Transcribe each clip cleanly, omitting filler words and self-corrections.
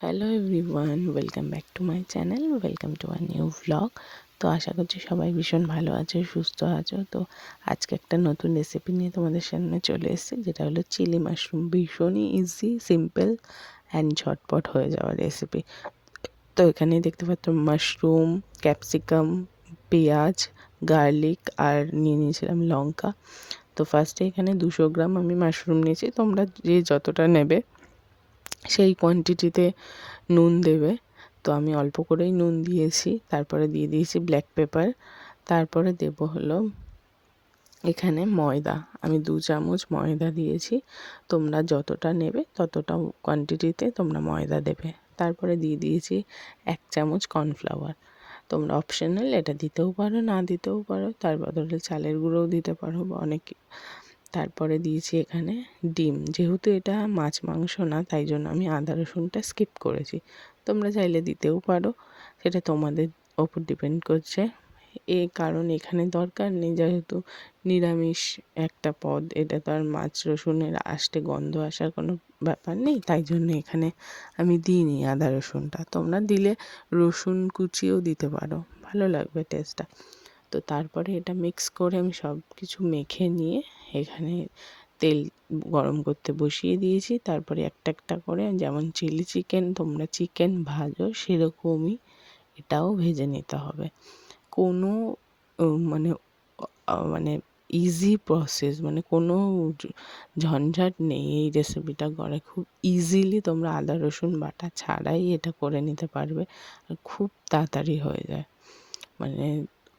Hello everyone, welcome back to my channel, welcome to a new vlog. তো আশা করছি সবাই ভীষণ ভালো আছো, সুস্থ আছো। তো আজকে একটা নতুন রেসিপি নিয়ে তোমাদের সামনে চলে এসেছি, যেটা হলো চিলি মাশরুম। ভীষণই ইজি, সিম্পল অ্যান্ড ঝটপট হয়ে যাওয়া রেসিপি। তো এখানে দেখতে পাচ্ছ মাশরুম, ক্যাপসিকাম, পেঁয়াজ, গার্লিক আর নিয়ে নিয়েছিলাম লঙ্কা। তো ফার্স্টে এখানে 200 গ্রাম আমি মাশরুম নিয়েছি। তোমরা যে যতটা নেবে সেই কোয়ান্টিটিতে নুন দেবে। তো আমি অল্প করেই নুন দিয়েছি। তারপরে দিয়ে দিয়েছি ব্ল্যাক পেপার। তারপরে দেব হলো এখানে ময়দা। আমি 2 চামচ ময়দা দিয়েছি। তোমরা যতটা নেবে ততটা কোয়ান্টিটিতে তোমরা ময়দা দেবে। তারপরে দিয়ে দিয়েছি 1 চামচ কর্নফ্লাওয়ার। তোমরা অপশনাল, এটা দিতেও পারো, না দিতেও পারো। তার বদলে চালের গুঁড়োও দিতে পারো বা অনেকে। তারপরে দিয়েছি এখানে ডিম। যেহেতু এটা মাছ মাংস না, তাই জন্য আমি আদা রসুনটা স্কিপ করেছি। তোমরা চাইলে দিতেও পারো, সেটা তোমাদের ওপর ডিপেন্ড করছে। কারণ এখানে দরকার নেই, যেহেতু নিরামিষ একটা পদ, এটা তো আর মাছ রসুনের আষ্টে গন্ধ আসার কোনো ব্যাপার নেই। তাই জন্য এখানে আমি দিইনি আদা রসুনটা। তোমরা দিলে রসুন কুচিও দিতে পারো, ভালো লাগবে টেস্টটা। তো তারপরে এটা মিক্স করে আমি সব কিছু মেখে নিয়ে এখানে তেল গরম করতে বসিয়ে দিয়েছি। তারপরে একটা একটা করে, যেমন চিলি চিকেন তোমরা চিকেন ভাজো সেরকমই এটাও ভেজে নিতে হবে। কোনো মানে মানে ইজি প্রসেস, মানে কোনো ঝঞ্ঝাট নেই এই রেসিপিটা করে। খুব ইজিলি তোমরা আদা রসুন বাটা ছাড়াই এটা করে নিতে পারবে, আর খুব তাড়াতাড়ি হয়ে যায়। মানে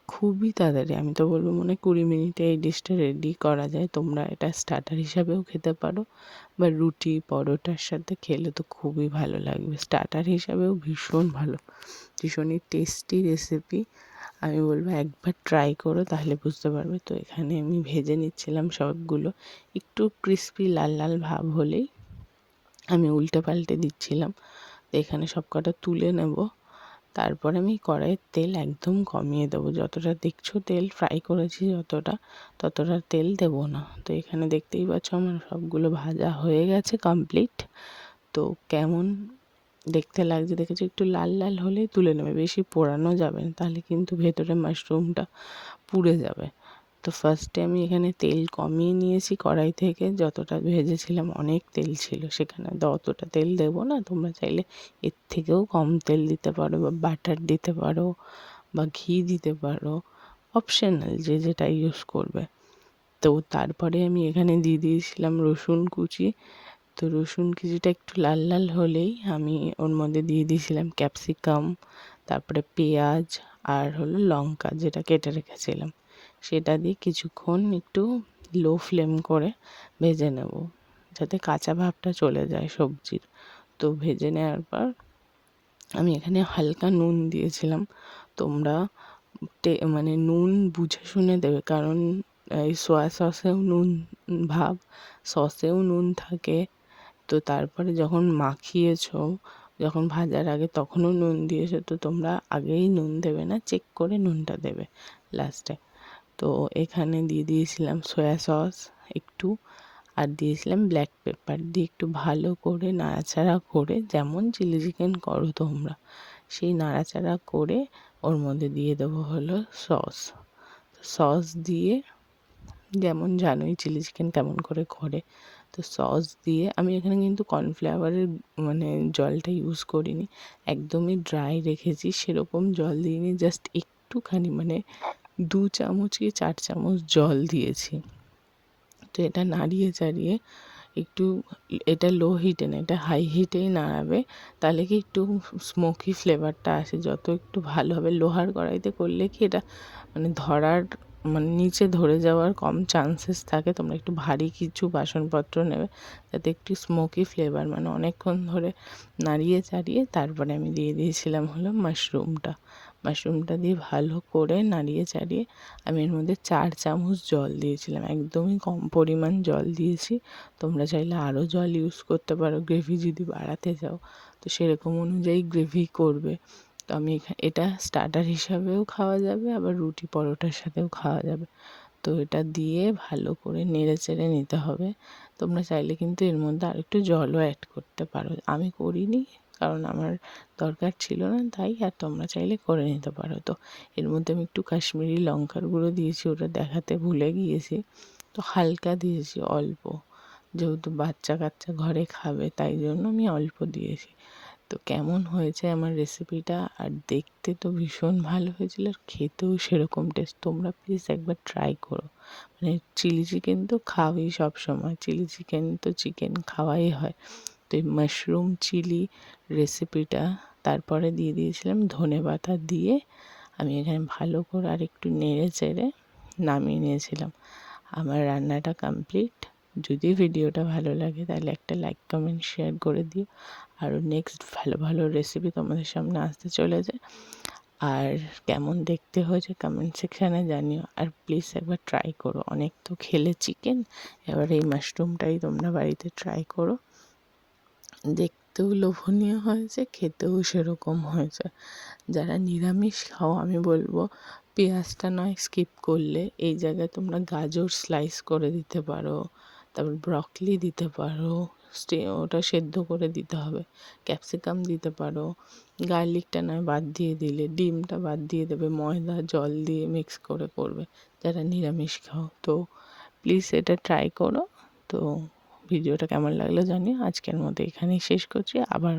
খুবই তাড়াতাড়ি, আমি তো বলবো 20 মিনিটে এই ডিশটা রেডি করা যায়। তোমরা এটা স্টার্টার হিসাবেও খেতে পারো, বা রুটি পরোটার সাথে খেলে তো খুবই ভালো লাগবে। স্টার্টার হিসাবেও ভীষণ ভালো, ভীষণই টেস্টি রেসিপি। আমি বলবো একবার ট্রাই করো, তাহলে বুঝতে পারবে। তো এখানে আমি ভেজে নিচ্ছিলাম সবগুলো। একটু ক্রিস্পি লাল লাল ভাব হলেই আমি উল্টে পাল্টে দিচ্ছিলাম। তো এখানে সব কটা তুলে নেব। তারপর আমি কড়াইয়ের তেল একদম কমিয়ে দেবো। যতটা দেখছো তেল ফ্রাই করেছি, ততটা তেল দেবো না। তো এখানে দেখতেই পাচ্ছ আমার সবগুলো ভাজা হয়ে গেছে কমপ্লিট। তো কেমন দেখতে লাগছে দেখেছো, একটু লাল লাল হলেই তুলে নেবে, বেশি পোড়ানো যাবে না, তাহলে কিন্তু ভেতরে মাশরুমটা পুড়ে যাবে। তো ফার্স্টে আমি এখানে তেল কমিয়ে নিয়েছি কড়াই থেকে। যতটা ভেজেছিলাম অনেক তেল ছিল সেখানে, তো অতটা তেল দেবো না। তোমরা চাইলে এর থেকেও কম তেল দিতে পারো, বা বাটার দিতে পারো, বা ঘি দিতে পারো, অপশনাল, যে যেটা ইউজ করবে। তো তারপরে আমি এখানে দিয়ে দিয়েছিলাম রসুন কুচি। তো রসুন কুচিটা একটু লাল লাল হলেই আমি ওর মধ্যে দিয়ে দিয়েছিলাম ক্যাপসিকাম, তারপরে পেঁয়াজ আর হলো লঙ্কা যেটা কেটে রেখেছিলাম, সেটা দিয়ে কিছুক্ষণ একটু লো ফ্লেম করে ভেজে নেব, যাতে কাঁচা ভাবটা চলে যায় সবজির। তো ভেজে নেওয়ার পর আমি এখানে হালকা নুন দিয়েছিলাম। তোমরা মানে নুন বুঝে শুনে দেবে, কারণ এই সোয়া সসেও নুন ভাব, সসেও নুন থাকে। তো তারপরে যখন মাখিয়েছো, যখন ভাজার আগে তখনও নুন দিয়েছো, তো তোমরা আগেই নুন দেবে না, চেক করে নুনটা দেবে লাস্টে। তো এখানে দিয়ে দিয়েছিলাম সয়া সস একটু, আর দিয়েছিলাম ব্ল্যাক পেপার দিয়ে একটু ভালো করে নাড়াচাড়া করে, যেমন চিলি চিকেন করো তোমরা সেই নাড়াচাড়া করে ওর মধ্যে দিয়ে দেবো হলো সস। সস দিয়ে, যেমন জানোই চিলি চিকেন কেমন করে করে, তো সস দিয়ে আমি এখানে কিন্তু কর্নফ্লাওয়ারের মানে জলটা ইউজ করিনি, একদমই ড্রাই রেখেছি। সেরকম জল দিইনি, জাস্ট একটুখানি মানে 2 চামচ কি 4 চামচ জল দিয়েছি। তো এটা নাড়িয়ে চাড়িয়ে একটু, এটা লো হিটে না, এটা হাই হিটেই নাড়াবে, তাহলে কি একটু স্মোকি ফ্লেভারটা আসে। যত একটু ভালো হবে, লোহার কড়াইতে করলে কি এটা মানে ধরার, মানে নিচে ধরে যাওয়ার কম চান্সেস থাকে। তোমরা একটু ভারী কিছু বাসনপত্র নেবে, যাতে একটু স্মোকি ফ্লেভার, মানে অনেকক্ষণ ধরে নাড়িয়ে চাড়িয়ে তারপরে আমি দিয়ে দিয়েছিলাম হলো মাশরুমটা দিয়ে ভালো করে নাড়িয়ে চাড়িয়ে আমি এর মধ্যে 4 চামচ জল দিয়েছিলাম, একদমই কম পরিমাণ জল দিয়েছি। তোমরা চাইলে আরও জল ইউজ করতে পারো, গ্রেভি যদি বাড়াতে চাও তো সেরকম অনুযায়ী গ্রেভি করবে। তো আমি এটা স্টার্টার হিসাবেও খাওয়া যাবে, আবার রুটি পরোটার সাথেও খাওয়া যাবে। তো এটা দিয়ে ভালো করে নেড়ে চেড়ে নিতে হবে। তোমরা চাইলে কিন্তু এর মধ্যে আরেকটু জলও অ্যাড করতে পারো, আমি করিনি, কারণ আমার দরকার ছিল না তাই, আর তোমরা চাইলে করে নিতে পারো। তো এর মধ্যে আমি একটু কাশ্মীরি লঙ্কার গুঁড়ো দিয়েছি, ওটা দেখাতে ভুলে গিয়েছি। তো হালকা দিয়েছি, অল্প, যেহেতু বাচ্চা কাচ্চা ঘরে খাবে তাই জন্য আমি অল্প দিয়েছি। তো কেমন হয়েছে আমার রেসিপিটা, আর দেখতে তো ভীষণ ভালো হয়েছিল, আর খেতেও সেরকম টেস্ট। তোমরা প্লিজ একবার ট্রাই করো। মানে চিলি চিকেন তো খাওয়াই সব সময়, চিলি চিকেন তো চিকেন খাওয়াই হয়। তো এই মাশরুম চিলি রেসিপিটা তারপরে দিয়ে দিয়েছিলাম ধনেপাতা দিয়ে, আমি এখানে ভালো করে আর একটু নেড়ে চেড়ে নামিয়ে নিয়েছিলাম। আমার রান্নাটা কমপ্লিট। যদি ভিডিওটা ভালো লাগে তাহলে একটা লাইক কমেন্ট শেয়ার করে দিও। আরও নেক্সট ভালো ভালো রেসিপি তোমাদের সামনে আসতে চলেছে। আর কেমন দেখতে হয়েছে কমেন্ট সেকশানে জানিও, আর প্লিজ একবার ট্রাই করো। অনেক তো খেলে চিকেন, এবার এই মাশরুমটাই তোমরা বাড়িতে ট্রাই করো। দেখতেও লোভনীয় হয়েছে, খেতেও সেরকম হয়েছে। যারা নিরামিষ খাও আমি বলবো পেঁয়াজটা নয় স্কিপ করলে, এই জায়গায় তোমরা গাজর স্লাইস করে দিতে পারো, তারপর ব্রকলি দিতে পারো, ওটা সেদ্ধ করে দিতে হবে, ক্যাপসিকাম দিতে পারো, গার্লিকটা নয় বাদ দিয়ে দিলে, ডিমটা বাদ দিয়ে দেবে, ময়দা জল দিয়ে মিক্স করে করবে যারা নিরামিষ খাও। তো প্লিজ এটা ট্রাই করো। তো ভিডিওটা কেমন লাগলো জানিও। আজকের মতো এখানেই শেষ করছি। আবার